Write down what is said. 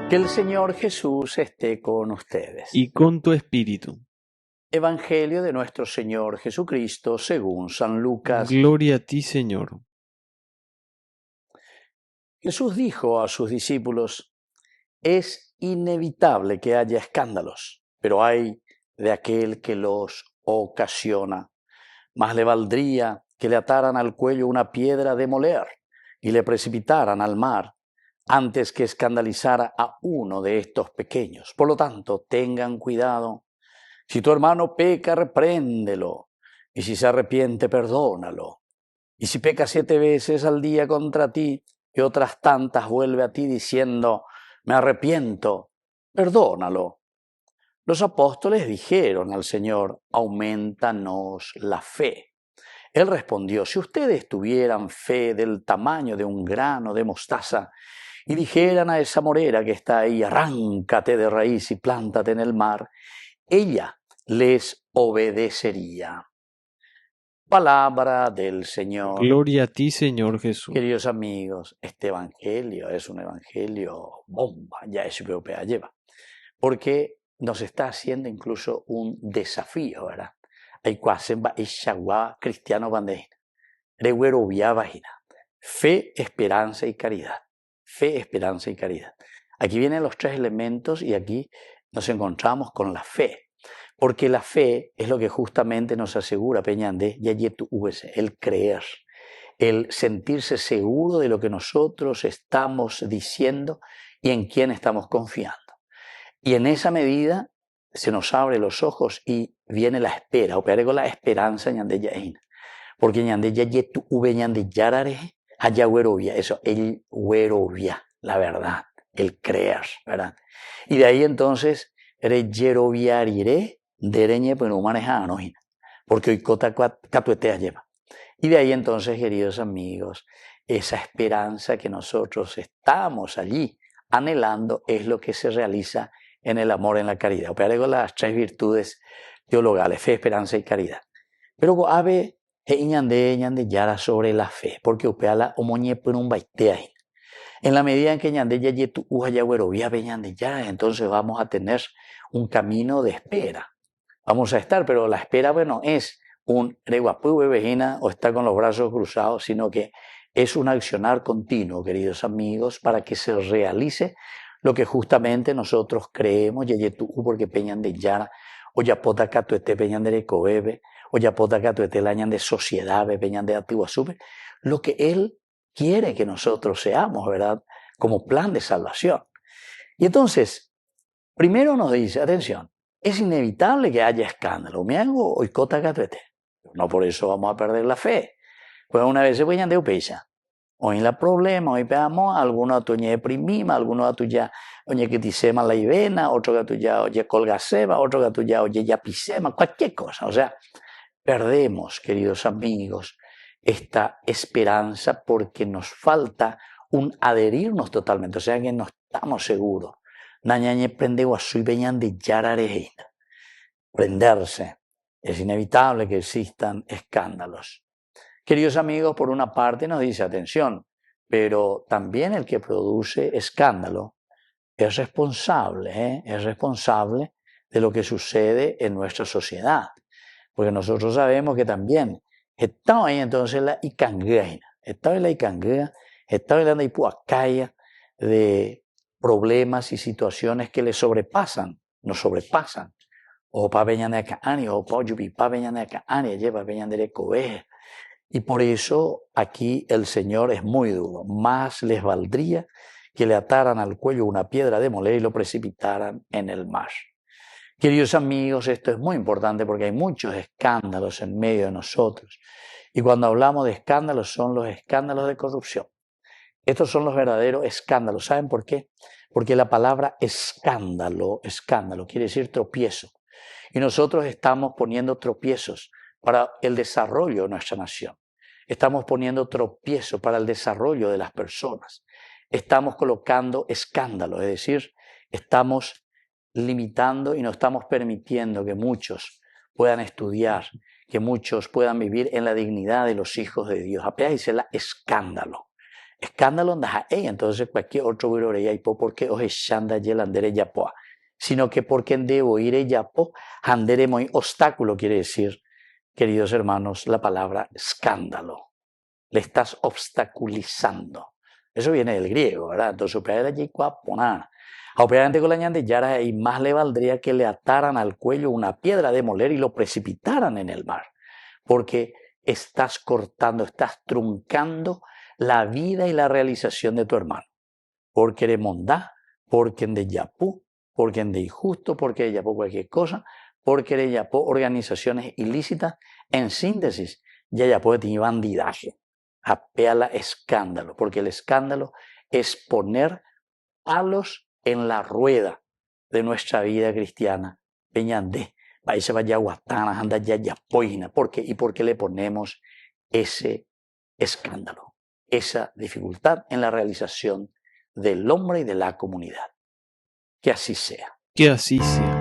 Que el Señor Jesús esté con ustedes. Y con tu espíritu. Evangelio de nuestro Señor Jesucristo según San Lucas. Gloria a ti, Señor. Jesús dijo a sus discípulos: es inevitable que haya escándalos, pero hay de aquel que los ocasiona. Más le valdría que le ataran al cuello una piedra de moler y le precipitaran al mar, antes que escandalizara a uno de estos pequeños. Por lo tanto, tengan cuidado. Si tu hermano peca, repréndelo, y si se arrepiente, perdónalo. Y si peca 7 veces al día contra ti, y otras tantas vuelve a ti diciendo: me arrepiento, perdónalo. Los apóstoles dijeron al Señor: aumentanos la fe. Él respondió: si ustedes tuvieran fe del tamaño de un grano de mostaza, y dijeran a esa morera que está ahí: arráncate de raíz y plántate en el mar, ella les obedecería. Palabra del Señor. Gloria a ti, Señor Jesús. Queridos amigos, este evangelio es un evangelio bomba, ya es europea lleva, porque nos está haciendo incluso un desafío, ¿verdad? Hay cuasemba ishagua cristiano bandeina, reguero vagina, fe, esperanza y caridad. Fe, esperanza y caridad. Aquí vienen los 3 elementos y aquí nos encontramos con la fe. Porque la fe es lo que justamente nos asegura, Peñande, el creer, el sentirse seguro de lo que nosotros estamos diciendo y en quién estamos confiando. Y en esa medida se nos abren los ojos y viene la espera, operar con la esperanza, porque eso, el huerovia, la verdad, el creer, ¿verdad? Y de ahí entonces, reyeroviarire, dereñe pues no manejano, porque hoy cota catuetea lleva. Y de ahí entonces, queridos amigos, esa esperanza que nosotros estamos allí anhelando es lo que se realiza en el amor, en la caridad. Operaré con las 3 virtudes teologales: fe, esperanza y caridad. Pero ave ñande yara sobre la fe, porque opeala omoñe por un baitea. En la medida en que ñande ya yetu uja via ñande ya, entonces vamos a tener un camino de espera. Vamos a estar, pero la espera, bueno, es un reguapú bebejina o estar con los brazos cruzados, sino que es un accionar continuo, queridos amigos, para que se realice lo que justamente nosotros creemos, porque peñan de yara, o ya pota catuete peñan de recobebe, o ya pota catuete lañan de sociedad, peñan de atiguasube, lo que él quiere que nosotros seamos, ¿verdad? Como plan de salvación. Y entonces, primero nos dice, atención, es inevitable que haya escándalo. Me hago oicota catuete. No por eso vamos a perder la fe. Pues una vez se vayan de upesa. Hoy la problema, hoy veamos, alguno tu deprimima, alguno tu ya, oye que tisema la ivena, otro que tu ya, oye colgasema, otro que tu ya, oye ya pisema, cualquier cosa. O sea, perdemos, queridos amigos, esta esperanza porque nos falta un adherirnos totalmente. O sea que no estamos seguros. Nañañe prende guasui veñan de yarareina. Prenderse. Es inevitable que existan escándalos. Queridos amigos, por una parte nos dice atención, pero también el que produce escándalo es responsable de lo que sucede en nuestra sociedad. Porque nosotros sabemos que también está ahí entonces la icangueina, está en la icanguea, está en la ipuacaya de problemas y situaciones que le sobrepasan, nos sobrepasan. O pa veñan de acá, o pa yupi pa veñan de acá, lleva veñan de cobe. Y por eso aquí el Señor es muy duro. Más les valdría que le ataran al cuello una piedra de moler y lo precipitaran en el mar. Queridos amigos, esto es muy importante porque hay muchos escándalos en medio de nosotros. Y cuando hablamos de escándalos, son los escándalos de corrupción. Estos son los verdaderos escándalos. ¿Saben por qué? Porque la palabra escándalo quiere decir tropiezo. Y nosotros estamos poniendo tropiezos para el desarrollo de nuestra nación. Estamos poniendo tropiezo para el desarrollo de las personas. Estamos colocando escándalo, es decir, estamos limitando y no estamos permitiendo que muchos puedan estudiar, que muchos puedan vivir en la dignidad de los hijos de Dios. Apenas dice la escándalo. Escándalo andas entonces cualquier otro virore y porque os echanda yelandere yapoa, sino que porque debo ir yapo, handere muy obstáculo quiere decir, queridos hermanos, la palabra escándalo. Le estás obstaculizando. Eso viene del griego, ¿verdad? Entonces, operar allí ponar. A operante con la ñande yara y más le valdría que le ataran al cuello una piedra de moler y lo precipitaran en el mar. Porque estás cortando, estás truncando la vida y la realización de tu hermano. Porque de mondá, porque de yapú, porque de injusto, porque de yapó cualquier cosa, porque de yapó organizaciones ilícitas. En síntesis, ya yapó de bandidaje. Apela escándalo, porque el escándalo es poner palos en la rueda de nuestra vida cristiana. Peñandé, países vaya guatana, anda ya yapoina. ¿Por qué? ¿Y por qué le ponemos ese escándalo? Esa dificultad en la realización del hombre y de la comunidad. Que así sea. Que así sea.